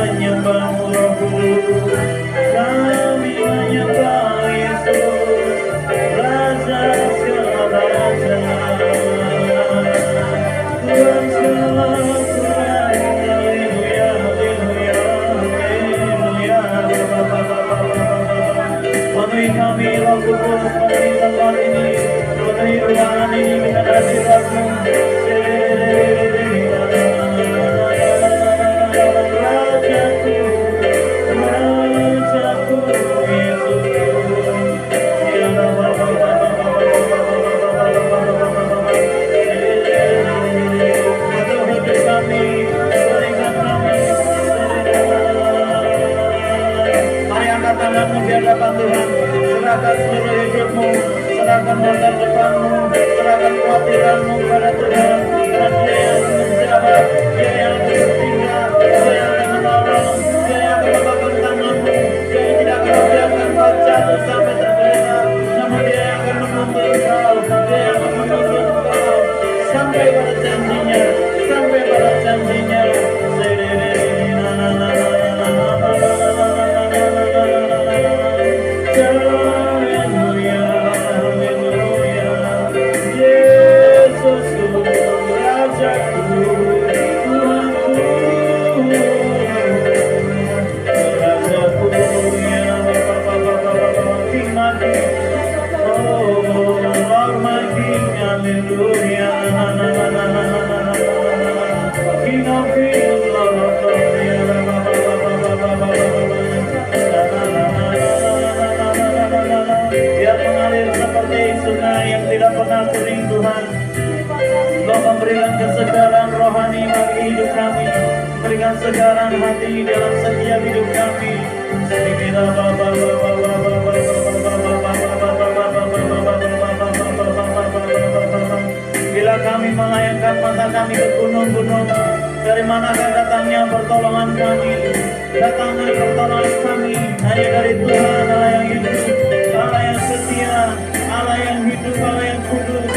menyembahmu Roh Kudus, kami menyembah Yesus, Raja segala raja, Tuhan segala Tuhan. Haleluya, haleluya, haleluya. Penuhi kami Roh Kudus, penuhi tempat ini, penuhi ruangan ini dengan hadirat-Mu. Serahkan seluruh hidupmu, serahkan masa depanmu, serahkan kekhawatiranmu kepada Tuhan. Dan Dia yang menjawab, Dia yang bertindak, Dia yang akan menolong, Dia yang akan mengangkat tanganmu, Dia yang tidak akan membiarkan kau jatuh sampai tergeletak, namun Dia yang akan menuntun kau, Dia yang akan menuntun kau sampai pada janjinya, sampai pada janjinya. Berikan kesegaran rohani bagi hidup kami, berikan kesegaran hati dalam setiap hidup kami. Bila kami melayangkan mata kami ke gunung-gunung, dari manakah datangnya pertolongan kami? Datangnya pertolongan kami hanya dari Tuhan, Allah yang hidup, Allah yang setia, Allah yang hidup, Allah yang kudus.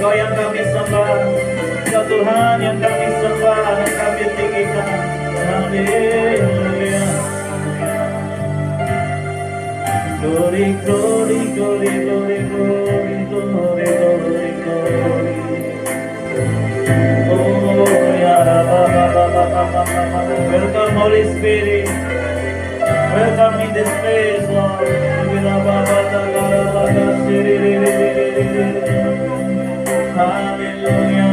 Kau yang kami sembah, Kau Tuhan yang kami sembah dan kami tinggikan. Haleluya. Glory, glory, glory, glory, glory, glory, glory, glory. Oh, ya welcome Holy Spirit. Welcome in this place, Lord. Hallelujah.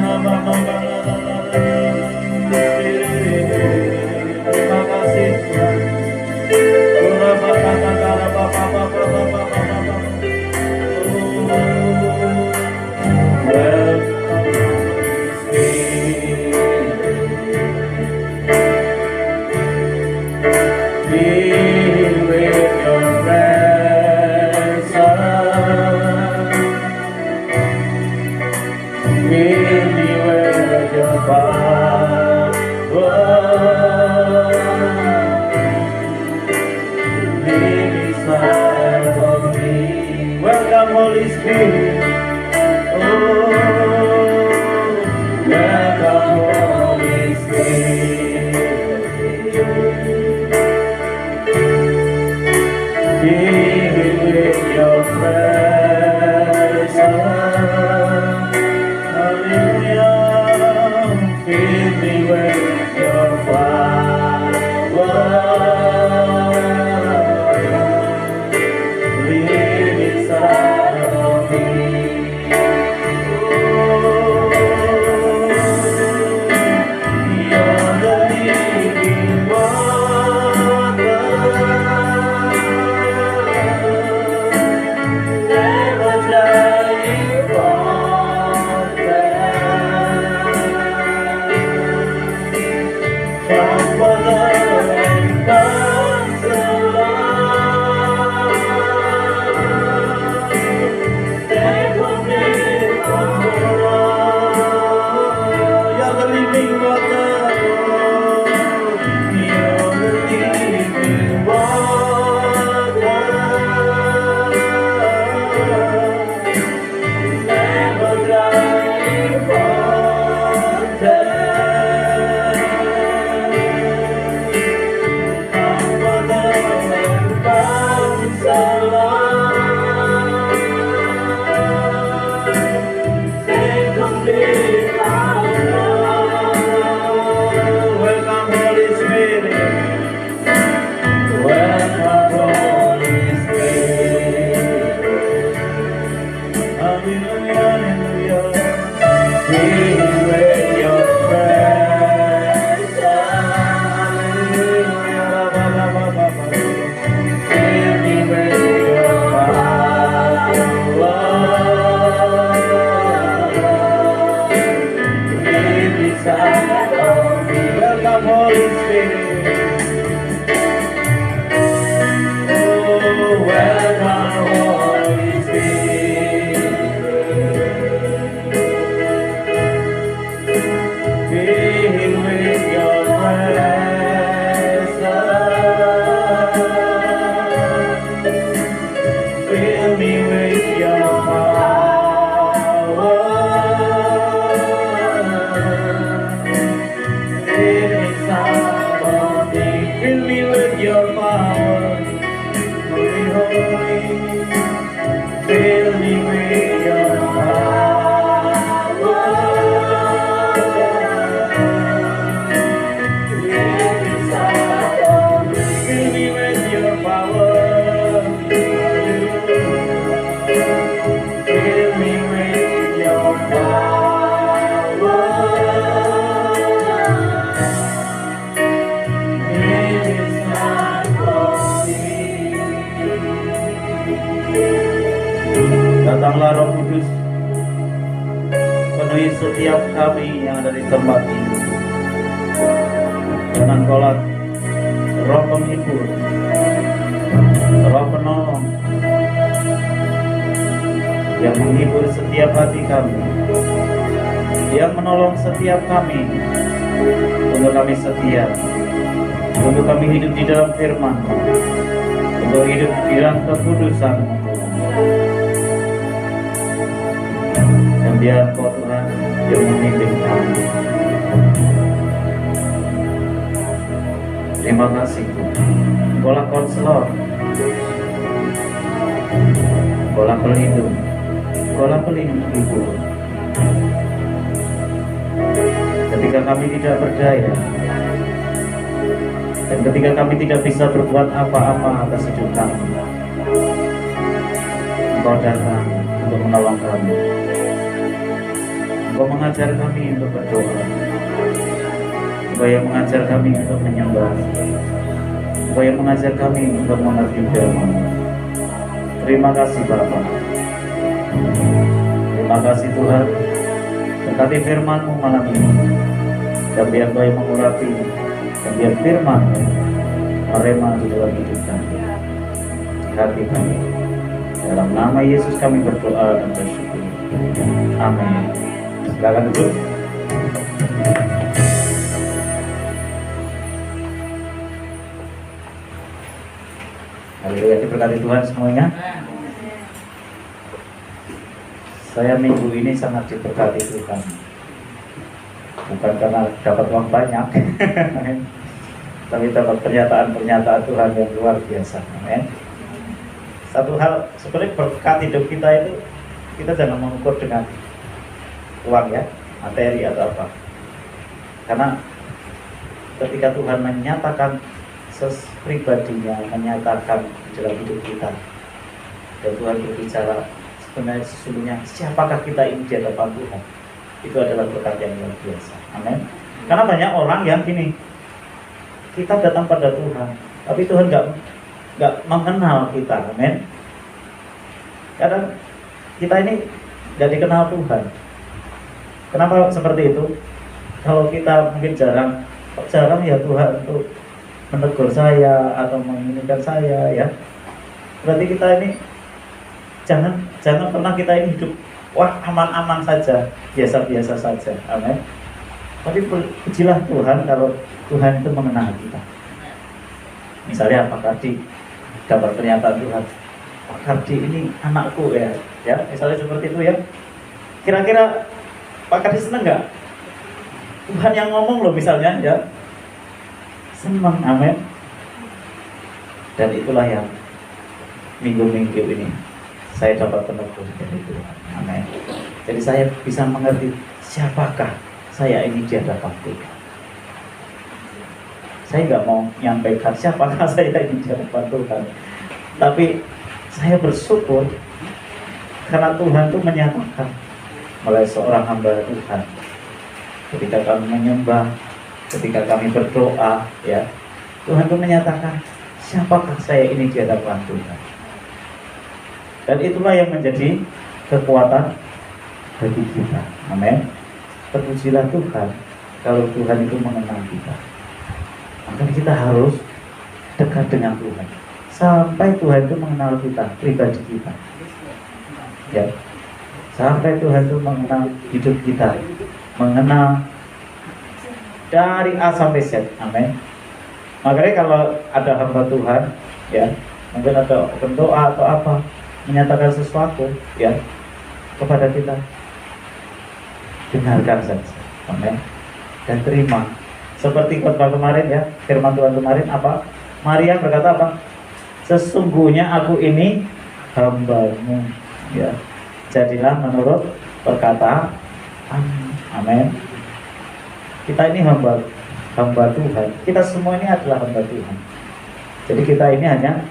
Terima kasih Tuhan. Be with your presence. Datanglah Roh Kudus, penuhi setiap kami yang ada di tempat ini. Dan Engkaulah Roh penghibur, Roh penolong, yang menghibur setiap hati kami, yang menolong setiap kami, untuk kami setia, untuk kami hidup di dalam firman, untuk hidup di dalam kekudusan. Dan biar Kau Tuhan yang memimpin kami. Terima kasih Tuhan. Engkaulah konselor, Engkaulah pelindung, Engkaulah pelindung. Ketika kami tidak berdaya, dan ketika kami tidak bisa berbuat apa-apa atas hidup kami, Engkau datang untuk menolong kami. Engkau mengajar kami untuk berdoa, Engkau yang mengajar kami untuk menyembah, Engkau yang mengajar kami untuk mengerti firman. Terima kasih Bapa. Terima kasih Tuhan. Berkati firman-Mu malam ini, dan biar Kau yang mengurapi, dan biar firman merema di dalam hidup kami, hati kami. Dalam nama Yesus kami berdoa dan bersyukur. Amin. Silakan duduk. Haleluya, diberkati Tuhan semuanya. Saya minggu ini sangat diberkati Tuhan. Bukan karena dapat uang banyak, tapi dapat pernyataan-pernyataan Tuhan yang luar biasa. Amin. Satu hal, sebenarnya berkat hidup kita itu, kita jangan mengukur dengan uang ya, materi atau apa. Karena ketika Tuhan menyatakan pribadinya, menyatakan di dalam hidup kita, dan Tuhan berbicara sebenarnya sesungguhnya siapakah kita ini di hadapan Tuhan, itu adalah berkat yang luar biasa. Amin. Karena banyak orang yang gini, kita datang pada Tuhan, tapi Tuhan nggak mengenal kita. Amin. Kadang kita ini nggak dikenal Tuhan. Kenapa seperti itu? Kalau kita mungkin jarang ya Tuhan untuk menegur saya atau menginginkan saya ya, berarti kita ini jangan pernah kita ini hidup wah aman-aman saja, biasa-biasa saja. Amin. Tapi pujilah Tuhan kalau Tuhan itu mengenal kita. Misalnya Pak Kardi dapat pernyataan Tuhan, Pak Kardi ini anakku ya, misalnya seperti itu ya. Kira-kira Pak Kardi seneng nggak? Tuhan yang ngomong loh misalnya ya, senang. Amin. Dan itulah yang minggu-minggu ini saya dapat penegur dari Tuhan. Amin. Jadi saya bisa mengerti siapakah saya ini di hadapan Tuhan. Saya nggak mau menyampaikan siapakah saya ini di hadapan Tuhan, tapi saya bersyukur karena Tuhan itu menyatakan melalui seorang hamba Tuhan. Ketika kami menyembah, ketika kami berdoa, ya Tuhan itu menyatakan siapakah saya ini di hadapan Tuhan. Dan itulah yang menjadi kekuatan bagi kita. Amin. Terpujilah Tuhan kalau Tuhan itu mengenal kita. Maka kita harus dekat dengan Tuhan sampai Tuhan itu mengenal kita, pribadi kita. Ya, sampai Tuhan itu mengenal hidup kita, mengenal dari A sampai Z. Amin. Makanya kalau ada hamba Tuhan, ya mungkin ada berdoa atau apa, menyatakan sesuatu ya kepada kita, dengarkan saja. Amin. Dan terima. Seperti khotbah kemarin ya, firman Tuhan kemarin apa? Maria berkata apa? Sesungguhnya aku ini hamba-Mu, ya. Jadilah menurut perkataan. Amin. Kita ini hamba Tuhan. Kita semua ini adalah hamba Tuhan. Jadi kita ini hanya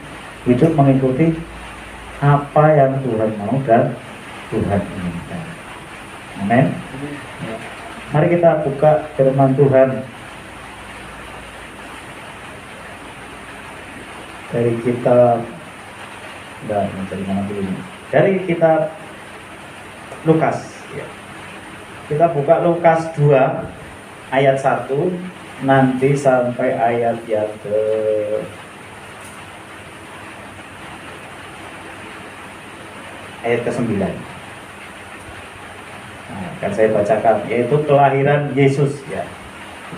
hidup mengikuti apa yang Tuhan mau dan Tuhan inginkan. Amin. Mari kita buka firman Tuhan dari kitab dari kitab Lukas ya. Kita buka Lukas 2 ayat 1 nanti sampai ayat yang ayat ke-9. Nah, akan saya bacakan, yaitu kelahiran Yesus ya.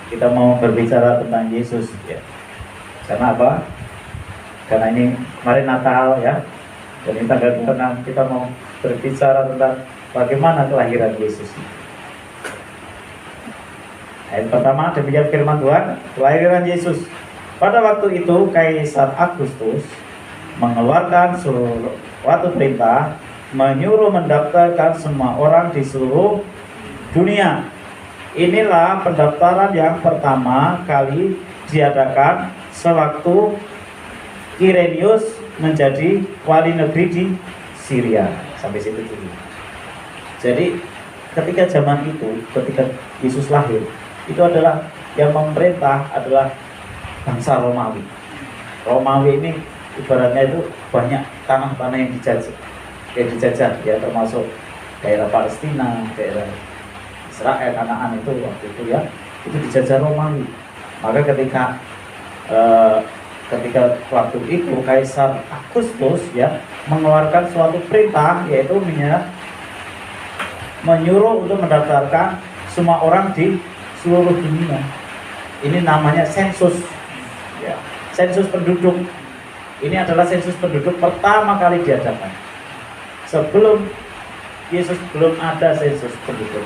Kita mau berbicara tentang Yesus ya. Karena apa? Karena ini kemarin Natal ya. Dan ini tanggal 6 kita mau berbicara tentang bagaimana kelahiran Yesus. Ayat pertama, demikian firman Tuhan, kelahiran Yesus. Pada waktu itu Kaisar Agustus mengeluarkan suatu perintah menyuruh mendaftarkan semua orang di seluruh dunia. Inilah pendaftaran yang pertama kali diadakan sewaktu Kirenius menjadi wali negeri di Syria. Sampai situ dulu. Jadi ketika zaman itu, ketika Yesus lahir, itu adalah yang memerintah adalah bangsa Romawi. Romawi ini ibaratnya itu banyak tanah-tanah yang dijajah ya, termasuk daerah Palestina, daerah Israel, Kanaan itu waktu itu ya, itu dijajah Romawi. Maka ketika waktu itu Kaisar Agustus ya mengeluarkan suatu perintah, yaitu menyuruh untuk mendaftarkan semua orang di seluruh dunia. Ini namanya sensus ya, sensus penduduk. Ini adalah sensus penduduk pertama kali diadakan. Sebelum Yesus belum ada sensus penduduk.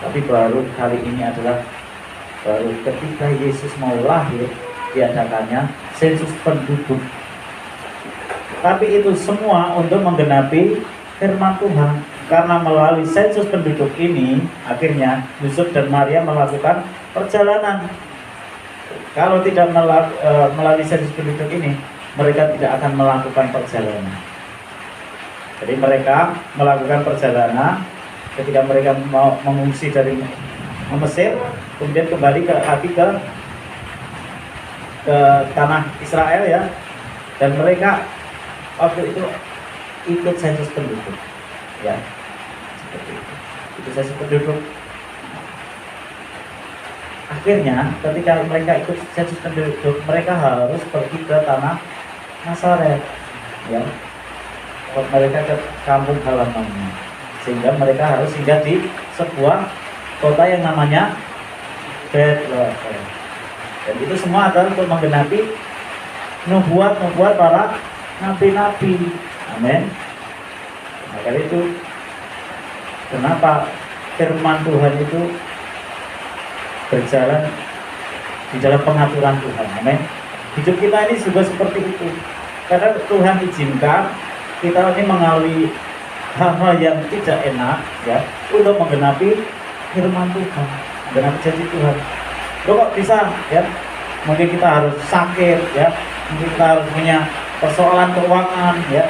Tapi baru kali ini adalah baru ketika Yesus mau lahir diadakannya sensus penduduk. Tapi itu semua untuk menggenapi firman Tuhan. Karena melalui sensus penduduk ini akhirnya Yusuf dan Maria melakukan perjalanan. Kalau tidak melalui sensus penduduk ini, mereka tidak akan melakukan perjalanan. Jadi mereka melakukan perjalanan ketika mereka mau mengungsi dari Mesir, kemudian kembali ke tanah Israel ya, dan mereka waktu itu ikut sensus penduduk ya, seperti itu sensus penduduk. Akhirnya ketika mereka ikut sensus penduduk, mereka harus pergi ke tanah Nazaret ya, mereka ke kampung halamannya, sehingga mereka harus singgah di sebuah kota yang namanya Bethlehem. Dan itu semua adalah untuk menggenapi nubuat para nabi-nabi. Amin. Maka itu kenapa firman Tuhan itu berjalan di dalam pengaturan Tuhan. Amin. Hidup kita ini juga seperti itu. Karena Tuhan izinkan kita ini mengalami hal-hal yang tidak enak ya, untuk menggenapi firman Tuhan, menggenapi janji Tuhan. Loh kok bisa ya? Mungkin kita harus sakit ya, mungkin kita harus punya persoalan keuangan ya,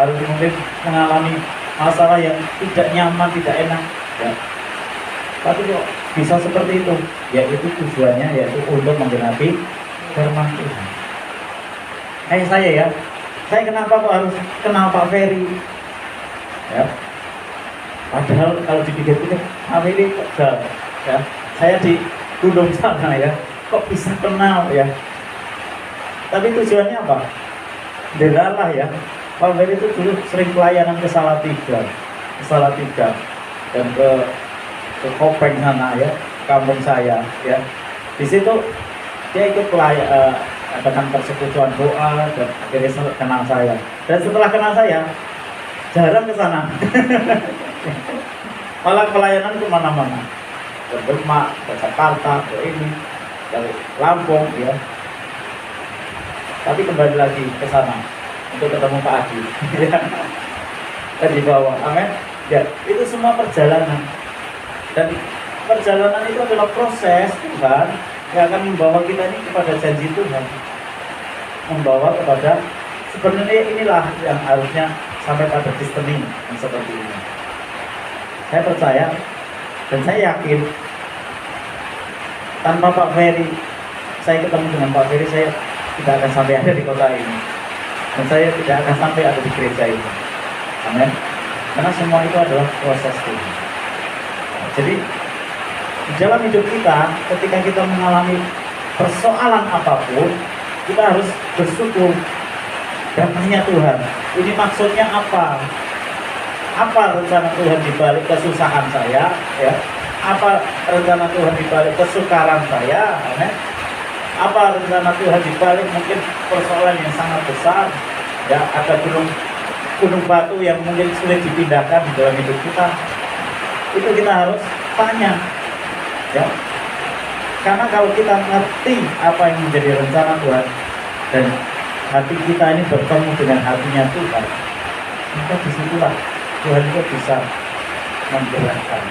harus mungkin mengalami masalah yang tidak nyaman, tidak enak ya. Tapi kok bisa seperti itu? Yaitu tujuannya yaitu untuk menggenapi firman Tuhan. Kayak saya ya, saya kenapa kok harus kenal Pak Ferry ya? Padahal kalau dipikir-pikir Pak Ferry kok jauh ya, saya di Gunung sana ya, kok bisa kenal ya? Tapi tujuannya apa? Delalah ya. Pak Ferry itu dulu sering pelayanan ke Salatiga dan ke Kopeng sana ya, kampung saya ya. Di situ dia ikut adakan persekutuan doa dan akhirnya kenal saya. Dan setelah kenal saya jarang ke sana. Malah pelayanan ke mana-mana, ke Demak, ke Jakarta, ke ini, ke Lampung ya. Tapi kembali lagi ke sana untuk ketemu Pak Adi. Dan di bawah, amin. Ya, itu semua perjalanan. Dan perjalanan itu adalah proses Tuhan yang akan membawa kita ini kepada janji Tuhan. Membawa kepada, sebenarnya inilah yang harusnya sampai pada destiny yang seperti ini. Saya percaya dan saya yakin tanpa Pak Ferry, saya ketemu dengan Pak Ferry, saya tidak akan sampai ada di kota ini, dan saya tidak akan sampai ada di gereja ini. Amin. Karena semua itu adalah proses Tuhan. Jadi di dalam hidup kita, ketika kita mengalami persoalan apapun, kita harus bersyukur datangnya Tuhan. Ini maksudnya apa? Apa rencana Tuhan di balik kesusahan saya? Ya. Apa rencana Tuhan di balik kesukaran saya? Amen. Apa rencana Tuhan di balik mungkin persoalan yang sangat besar? Ya, ada gunung batu yang mungkin sulit dipindahkan di dalam hidup kita. Itu kita harus tanya. Ya. Karena kalau kita ngerti apa yang menjadi rencana Tuhan dan hati kita ini bertemu dengan hatinya Tuhan, maka disitulah Tuhan itu bisa menggerakkan.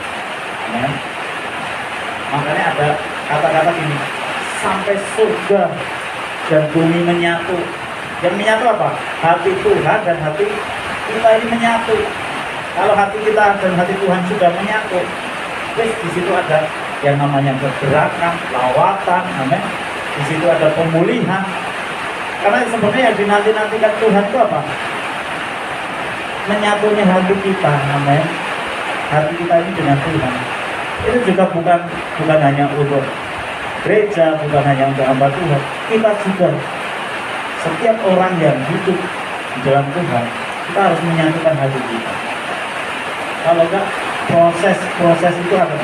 Amen. Makanya ada kata-kata gini, sampai surga dan bumi menyatu. Yang menyatu apa? Hati Tuhan dan hati kita ini menyatu. Kalau hati kita dan hati Tuhan sudah menyatu, terus di situ ada yang namanya kegerakan, lawatan, amen. Di situ ada pemulihan. Karena sebenarnya yang dinanti-nantikan Tuhan itu apa? Menyatunya hati kita, amen. Hati kita ini dengan Tuhan. Itu juga bukan hanya untuk gereja, bukan hanya untuk hamba Tuhan. Kita juga, setiap orang yang hidup di dalam Tuhan, kita harus menyatukan hati kita. Kalau enggak, proses itu akan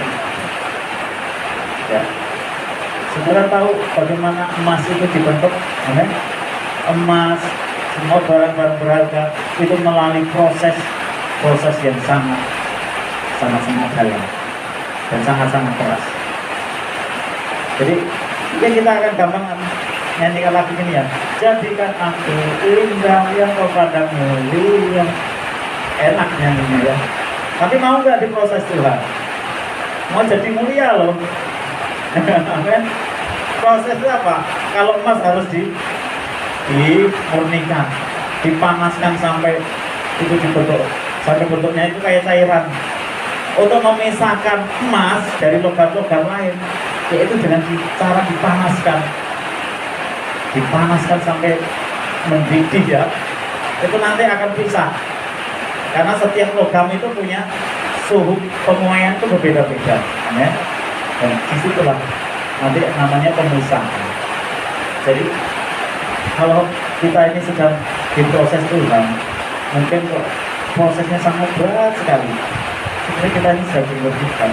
ya. Saudara tahu bagaimana emas itu dibentuk? Amen. Emas, semua barang-barang berharga itu melalui proses yang sangat dalam dan sangat keras. Jadi kita akan gampang nyanyikan lagu ini ya. Jadikan aku indah yang kau pandang mulia. Enak nyanyinya ya. Tapi mau nggak diproses Tuhan? Mau jadi mulia loh. Amen. Proses itu apa? Kalau emas harus dimurnikan, dipanaskan sampai itu dibentuk, sampai bentuknya itu kayak cairan. Untuk memisahkan emas dari logam-logam lain, yaitu dengan cara dipanaskan sampai mendidih ya. Itu nanti akan pisah. Karena setiap logam itu punya suhu pemuaian itu berbeda-beda. Amen. Dan disitulah nanti namanya pemisahan. Jadi kalau kita ini sedang diproses Tuhan, mungkin kok prosesnya sangat berat sekali. Sebenarnya kita ini sedang dimurnikan,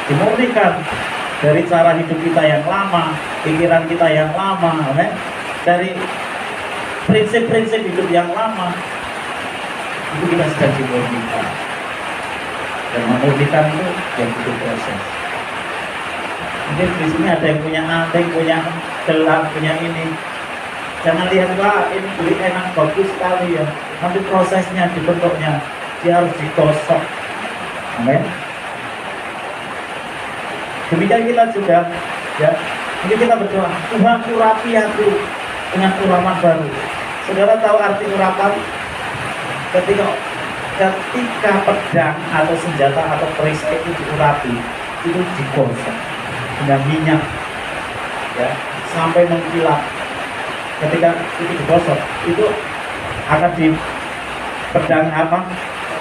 dimurnikan dari cara hidup kita yang lama, pikiran kita yang lama, dari prinsip-prinsip hidup yang lama. Itu kita sedang dimurnikan. Dan memurnikan itu yang butuh proses. Mungkin di sini ada yang punya anting, punya gelang, punya ini. Jangan lihat, wah ini beli enak, bagus sekali ya. Nanti prosesnya, dibentuknya, dia harus digosok. Amin. Demikian kita juga, ya. Ini kita berdoa, Tuhan urapi aku dengan urapan baru. Saudara tahu arti urapan? Ketika pedang atau senjata atau perisai itu diurapi, itu digosok dengan minyak, ya, sampai mengkilap. Ketika itu digosok, itu akan di pedang apa?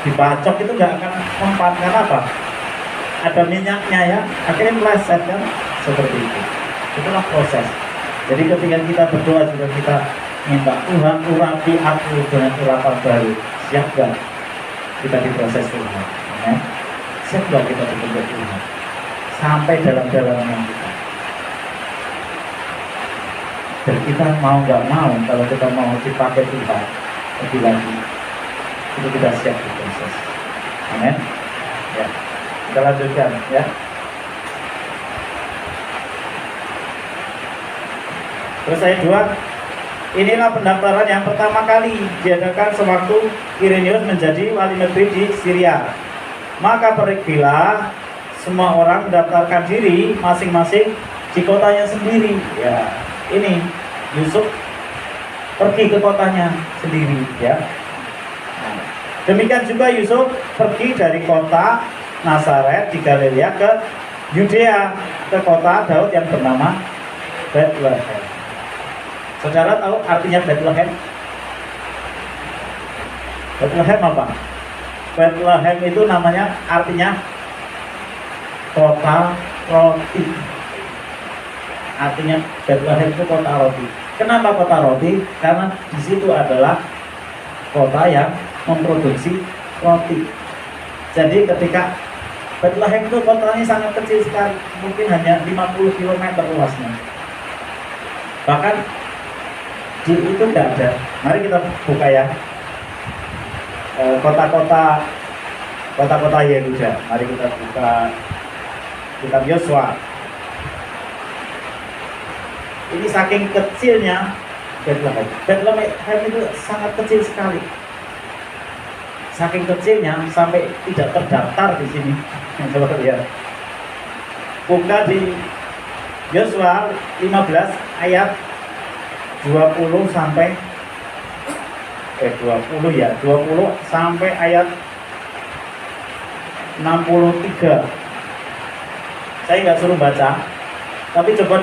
Dibacok itu nggak akan mempan. Karena apa? Ada minyaknya ya, akhirnya meleset kan, seperti itu. Itulah proses. Jadi ketika kita berdoa juga kita minta Tuhan urapi aku dengan urapan baru. Siap gak kita diproses Tuhan? Amen. Siap gak kita dibentuk Tuhan? Sampai dalam-dalamnya kita. Dan kita mau gak mau, kalau kita mau dipakai Tuhan lebih lagi, itu kita siap diproses. Amen. Ya. Kita lanjutkan ya. Terus ayat 2, inilah pendaftaran yang pertama kali diadakan sewaktu Kirenius menjadi wali negeri di Syria. Maka pergilah semua orang mendaftarkan diri masing-masing di kotanya sendiri. Ya, ini Yusuf pergi ke kotanya sendiri. Ya. Demikian juga Yusuf pergi dari kota Nazaret di Galilea ke Yudea, ke kota Daud yang bernama Bethlehem. Saudara tahu artinya Bethlehem? Bethlehem apa? Bethlehem itu namanya artinya kota roti. Artinya Bethlehem itu kota roti. Kenapa kota roti? Karena di situ adalah kota yang memproduksi roti. Jadi ketika Bethlehem itu kotanya sangat kecil sekali, mungkin hanya 50 km luasnya. Bahkan di itu tidak ada. Mari kita buka ya kota-kota Yehuda. Mari kita buka kitab Yosua. Ini saking kecilnya Bethlehem. Bethlehem itu sangat kecil sekali. Saking kecilnya sampai tidak terdaftar di sini. Coba lihat. Buka di Yosua 15 ayat 20 sampai 20 sampai ayat 63. Saya nggak suruh baca, tapi coba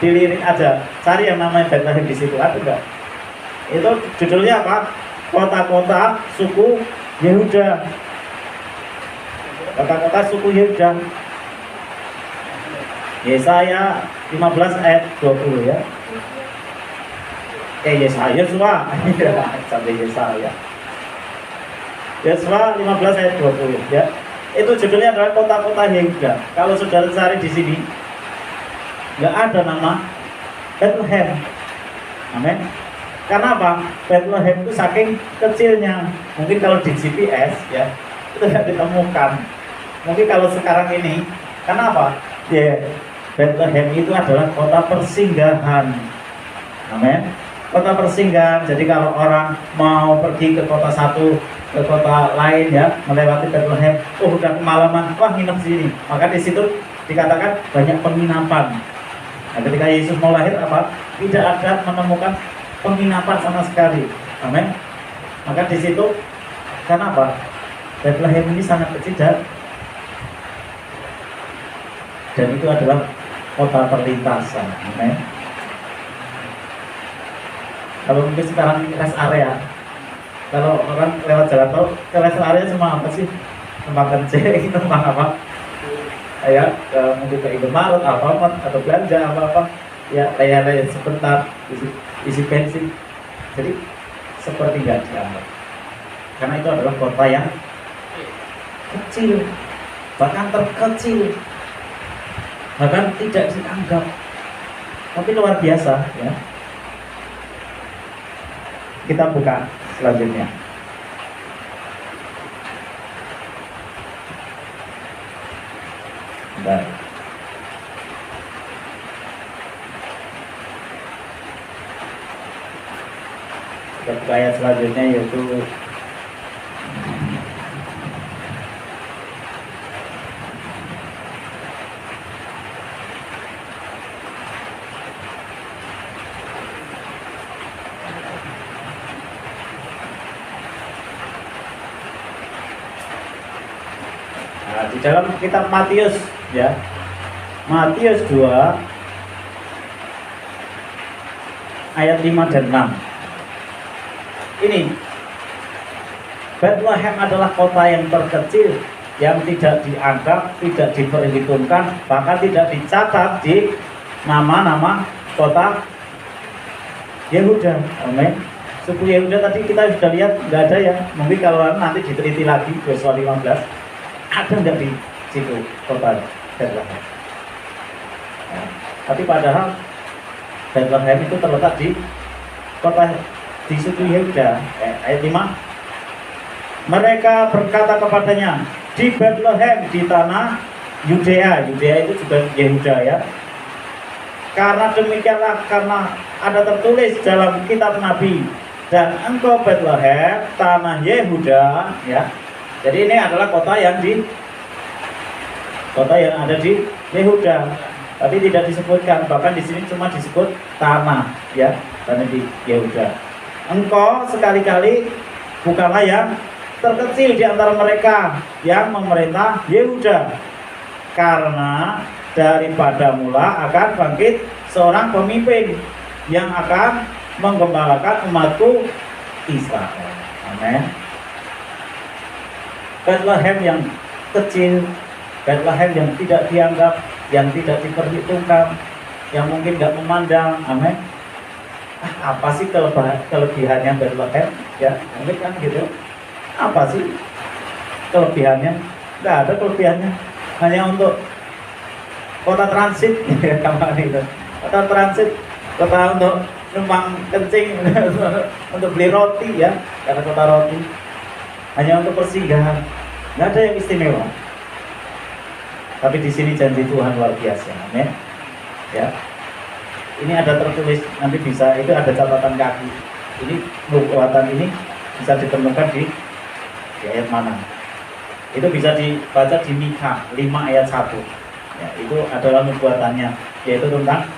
dilirik aja, cari yang namanya Bethlehem di situ, ada enggak? Itu judulnya apa? Kota-kota suku Yehuda. Kota-kota suku Yehuda. Yesaya 15 ayat 20 ya. Yesua sampai Yesaya. Yesua 15 ayat 20 ya. Itu judulnya adalah kota-kota Yehuda. Kalau saudara cari di sini nggak ada nama Bethlehem. Amin. Karena apa? Bethlehem itu saking kecilnya. Mungkin kalau di GPS ya itu tidak ditemukan. Mungkin kalau sekarang ini, kenapa? Ya, Bethlehem itu adalah kota persinggahan. Amin. Kota persinggahan. Jadi kalau orang mau pergi ke kota satu, ke kota lain ya, melewati Bethlehem, udah kemalaman, wah nginep sini. Maka di situ dikatakan banyak penginapan. Nah, ketika Yesus mau lahir apa? Tidak ada menemukan penginapan sama sekali. Amin. Maka di situ kenapa? Bethlehem ini sangat kecil dan itu adalah kota perlintasan. Amin. Kalau mungkin sekarang rest area, kalau orang lewat jalan tol, ke rest area cuma apa sih? Tempat kencing, tempat apa? Ya, mungkin ke Indomaret, Alfamart, atau belanja apa-apa. Ya, layar-layar sebentar, isi bensin. Jadi seperti nggak dianggap. Karena itu adalah kota yang kecil, bahkan terkecil, bahkan tidak dianggap. Tapi luar biasa, ya. Kita buka selanjutnya. Baik. Kita buka ayat selanjutnya yaitu di dalam kitab Matius ya. Matius 2 ayat 5 dan 6. Ini Bethlehem adalah kota yang terkecil yang tidak dianggap, tidak diperhitungkan, bahkan tidak dicatat di nama-nama kota Yehuda. Amin. Suku Yehuda tadi kita sudah lihat nggak ada ya. Mungkin kalau nanti diteliti lagi Yosua 15 ada nggak di situ kota Bethlehem? Ya. Tapi padahal Bethlehem itu terletak di kota di suku Yehuda. Ayat 5. Mereka berkata kepadanya, di Bethlehem di tanah Yudea. Yudea itu juga Yehuda ya. Karena demikianlah, karena ada tertulis dalam kitab Nabi, dan engkau Bethlehem tanah Yehuda ya. Jadi ini adalah kota yang ada di Yehuda, tapi tidak disebutkan, bahkan di sini cuma disebut tanah ya, tanah di Yehuda. Engkau sekali-kali bukanlah yang terkecil di antara mereka yang memerintah Yehuda, karena daripada mula akan bangkit seorang pemimpin yang akan menggembalakan umatku Israel. Amin. Bethlehem yang kecil, Bethlehem yang tidak dianggap, yang tidak diperhitungkan, yang mungkin nggak memandang, amin. Apa sih kelebihannya Bethlehem? Ya, mungkin kan gitu. Apa sih kelebihannya? Nggak ada kelebihannya. Hanya untuk kota transit, kota transit, kota untuk numpang kencing, untuk beli roti ya, karena kota roti. Hanya untuk persinggahan, nggak ada yang istimewa. Tapi di sini janji Tuhan luar biasa, amin. Ya, ini ada tertulis, nanti bisa, itu ada catatan kaki. Ini nubuatan ini bisa ditemukan di ayat mana? Itu bisa dibaca di Mikha 5 ayat 1. Ya, itu adalah nubuatannya, yaitu tentang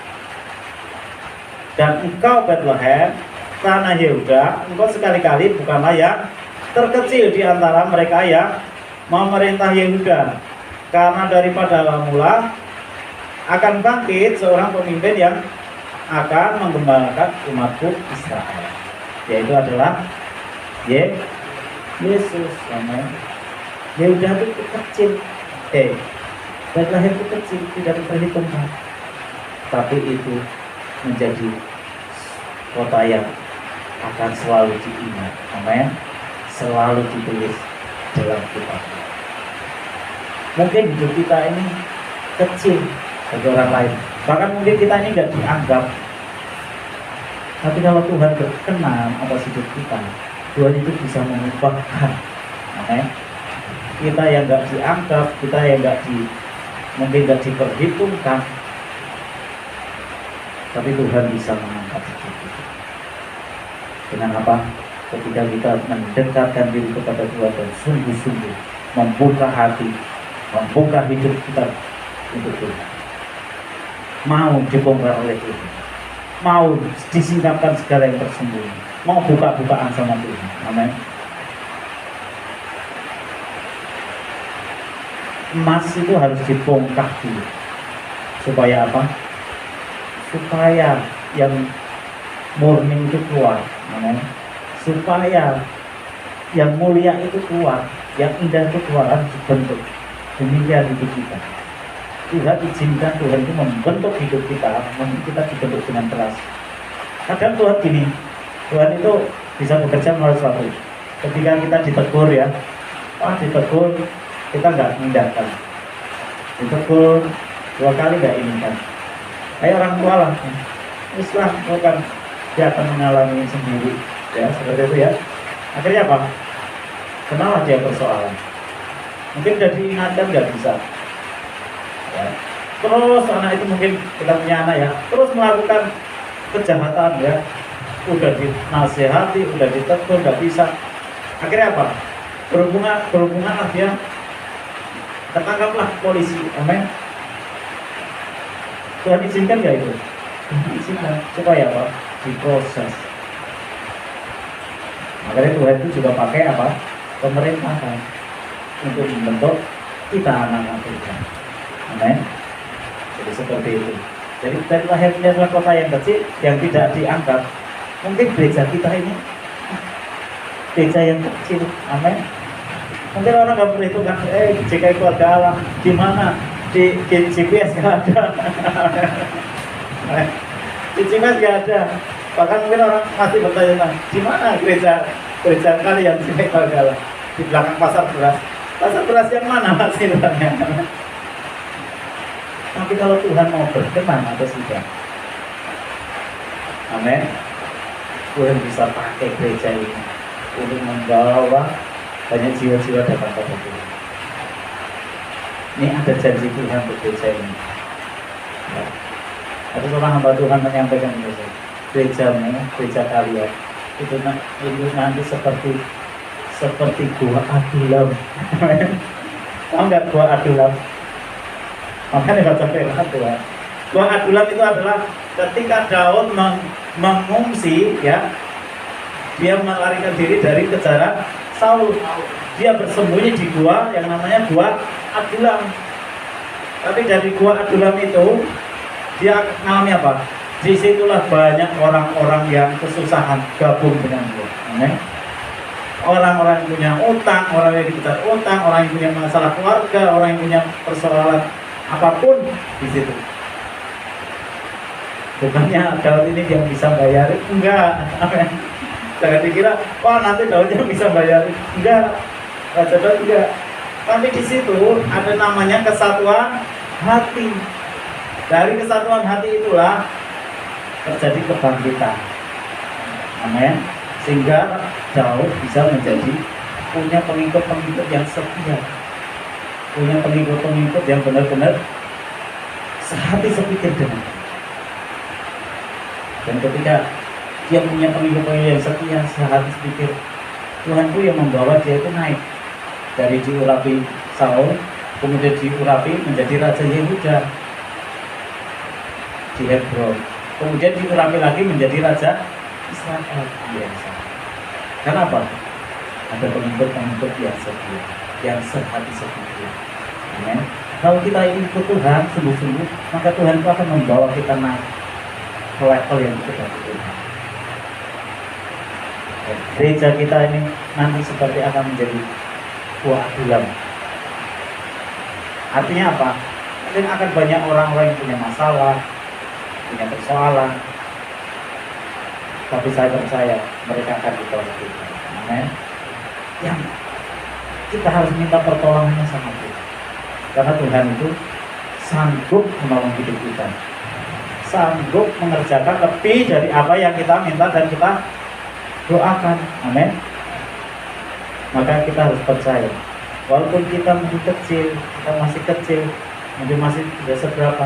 dan engkau Bethlehem, tanah Yehuda, engkau sekali-kali bukanlah yang terkecil di antara mereka yang memerintah Yehuda, karena daripada mula akan bangkit seorang pemimpin yang akan menggembalakan umatku Israel, yaitu adalah Yesus. Amin. Yehuda itu kecil, Bethlehem itu kecil, tidak diperhitungkan, tapi itu menjadi kota yang akan selalu diingat, amin, selalu ditulis dalam kitab. Mungkin hidup kita ini kecil bagi orang lain, bahkan mungkin kita ini nggak dianggap, tapi kalau Tuhan berkenan atas hidup kita, Tuhan itu bisa mengubahkan, amin. Kita yang nggak dianggap, kita yang mungkin nggak diperhitungkan, tapi Tuhan bisa mengangkat hidup kita. Dengan apa? Ketika kita mendekatkan diri kepada Tuhan dan sungguh-sungguh membuka hati, membuka hidup kita untuk Tuhan, mau dibongkar oleh Tuhan, mau disingkapkan segala yang tersembunyi, mau buka-bukaan sama Tuhan, amin. Emas itu harus dibongkar dulu, supaya apa? Supaya yang murni itu keluar, amin. Supaya yang mulia itu keluar, yang indah itu keluar, harus dibentuk. Demikian hidup kita. Tuhan izinkan Tuhan itu membentuk hidup kita, kita dibentuk dengan keras. Kadang Tuhan gini, Tuhan itu bisa bekerja melalui suatu. Ketika kita ditegur ya, ditegur, kita nggak mengindahkan. Ditegur 2 kali nggak inginkan. Kayak orang tua lah, Islam bukan, dia akan mengalami sendiri, ya seperti itu ya. Akhirnya apa? Kenapa dia persoalan? Mungkin udah diingatkan nggak bisa. Ya. Terus anak itu mungkin kita punya anak ya, terus melakukan kejahatan ya, udah dinasehati, udah ditegur nggak bisa. Akhirnya apa? Berhubungan dia tertangkaplah polisi, amin. Tuhan izinkan nggak itu? Izinkan supaya apa? Diproses. Makanya Tuhan itu juga pakai apa? Pemerintahan untuk membentuk kita anak-anak Tuhan, amin. Jadi seperti itu. Jadi Bethlehem adalah kota yang kecil yang tidak dianggap. Mungkin gereja kita ini gereja yang kecil, amin. Mungkin orang nggak perhitungkan, JKI Keluarga Allah di mana? Di GPS nggak ada. Di GPS nggak ada. Bahkan mungkin orang masih bertanya, di mana gereja kalian JKI Keluarga Allah? Di belakang pasar beras. Pasar beras yang mana masih bertanya? Tapi kalau Tuhan mau berkenan atas kita, amin, Tuhan bisa pakai gereja ini untuk membawa banyak jiwa-jiwa datang pada Tuhan. Ini ada janji Tuhan untuk gereja ini. Ya. Ada seorang hamba Tuhan menyampaikan itu, gerejamu, gereja kalian itu nanti seperti gua Adulam. Tahu nggak gua Adulam? Makanya baca firman Tuhan. Gua Adulam itu adalah ketika Daud mengungsi, ya, dia melarikan diri dari kejaran Saul. Dia bersembunyi di gua yang namanya gua Adulam. Tapi dari gua Adulam itu dia mengalami apa? Disitulah banyak orang-orang yang kesusahan gabung dengan gua. Amin. orang-orang yang punya utang, orang yang dikejar utang, orang yang punya masalah keluarga, orang yang punya persoalan apapun di situ. Bukannya Daud ini yang bisa bayarin, enggak. Jangan dikira, wah nanti Daud yang bisa bayarin, enggak. Raja Daud enggak. Tapi di situ ada namanya kesatuan hati. Dari kesatuan hati itulah terjadi kebangkitan. Amin. Sehingga Daud bisa menjadi punya pengikut-pengikut yang setia, punya pengikut-pengikut yang benar-benar sehati sepikir dengan dia. Dan ketika dia punya pengikut-pengikut yang setia, sehati sepikir, Tuhanku yang membawa dia itu naik dari diurapi Saul, kemudian diurapi menjadi Raja Yehuda di Hebron, kemudian diurapi lagi menjadi Raja Israel. Biasa. Kenapa? Ada pengikut-pengikut yang setia, yang sehati sepikir. Amin. Kalau kita ingin ikut Tuhan sungguh-sungguh, maka Tuhan itu akan membawa kita naik ke level yang kita butuhkan. Gereja kita ini nanti seperti akan menjadi buah adulam. Artinya apa? Mungkin akan banyak orang-orang yang punya masalah, punya persoalan, tapi saya percaya mereka akan ditolong Tuhan. Amin. Yang kita harus minta pertolongannya sama Tuhan, karena Tuhan itu sanggup menolong hidup kita, sanggup mengerjakan lebih dari apa yang kita minta dan kita doakan. Amin. Maka kita harus percaya, walaupun kita masih kecil, mungkin masih tidak seberapa,